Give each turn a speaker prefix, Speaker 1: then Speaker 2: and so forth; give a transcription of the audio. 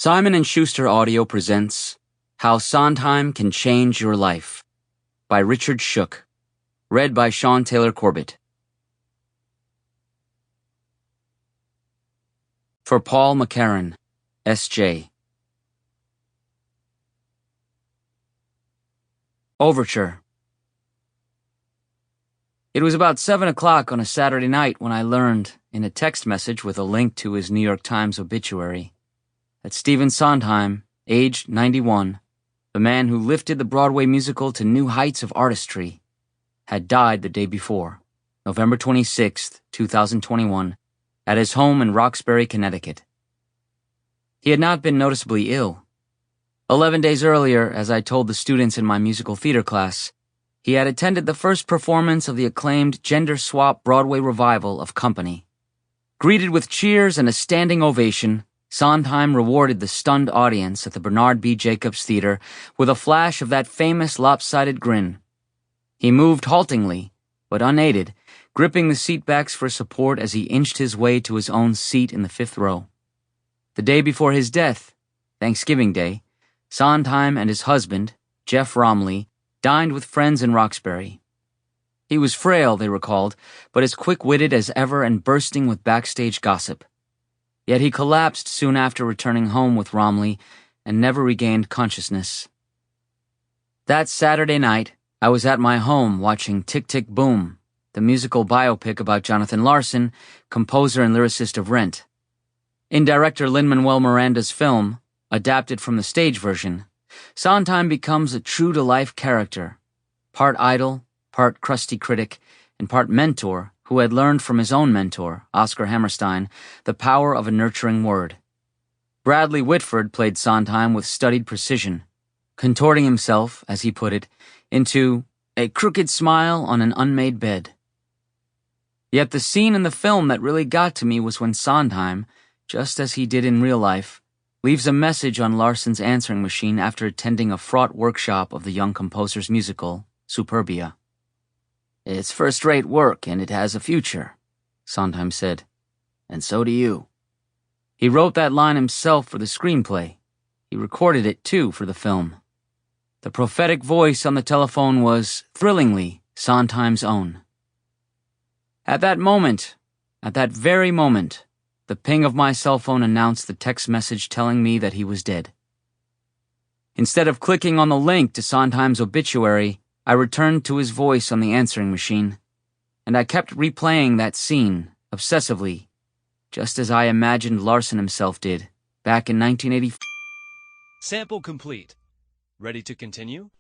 Speaker 1: Simon & Schuster Audio presents How Sondheim Can Change Your Life by Richard Schoch, read by Sean Taylor Corbett. For Paul McCarran, S.J. Overture. It was about 7 o'clock on a Saturday night when I learned, in a text message with a link to his New York Times obituary, that Stephen Sondheim, aged 91, the man who lifted the Broadway musical to new heights of artistry, had died the day before, November 26, 2021, at his home in Roxbury, Connecticut. He had not been noticeably ill. 11 days earlier, as I told the students in my musical theater class, he had attended the first performance of the acclaimed gender-swap Broadway revival of Company. Greeted with cheers and a standing ovation, Sondheim rewarded the stunned audience at the Bernard B. Jacobs Theater with a flash of that famous lopsided grin. He moved haltingly, but unaided, gripping the seatbacks for support as he inched his way to his own seat in the fifth row. The day before his death, Thanksgiving Day, Sondheim and his husband, Jeff Romley, dined with friends in Roxbury. He was frail, they recalled, but as quick-witted as ever and bursting with backstage gossip. Yet he collapsed soon after returning home with Romley and never regained consciousness. That Saturday night, I was at my home watching Tick, Tick, Boom, the musical biopic about Jonathan Larson, composer and lyricist of Rent. In director Lin-Manuel Miranda's film, adapted from the stage version, Sondheim becomes a true-to-life character, part idol, part crusty critic, and part mentor who had learned from his own mentor, Oscar Hammerstein, the power of a nurturing word. Bradley Whitford played Sondheim with studied precision, contorting himself, as he put it, into a crooked smile on an unmade bed. Yet the scene in the film that really got to me was when Sondheim, just as he did in real life, leaves a message on Larson's answering machine after attending a fraught workshop of the young composer's musical, Superbia. "It's first-rate work, and it has a future," Sondheim said. "And so do you." He wrote that line himself for the screenplay. He recorded it, too, for the film. The prophetic voice on the telephone was, thrillingly, Sondheim's own. At that moment, at that very moment, the ping of my cell phone announced the text message telling me that he was dead. Instead of clicking on the link to Sondheim's obituary, I returned to his voice on the answering machine, and I kept replaying that scene, obsessively, just as I imagined Larson himself did, back in 1980.
Speaker 2: Sample complete. Ready to continue?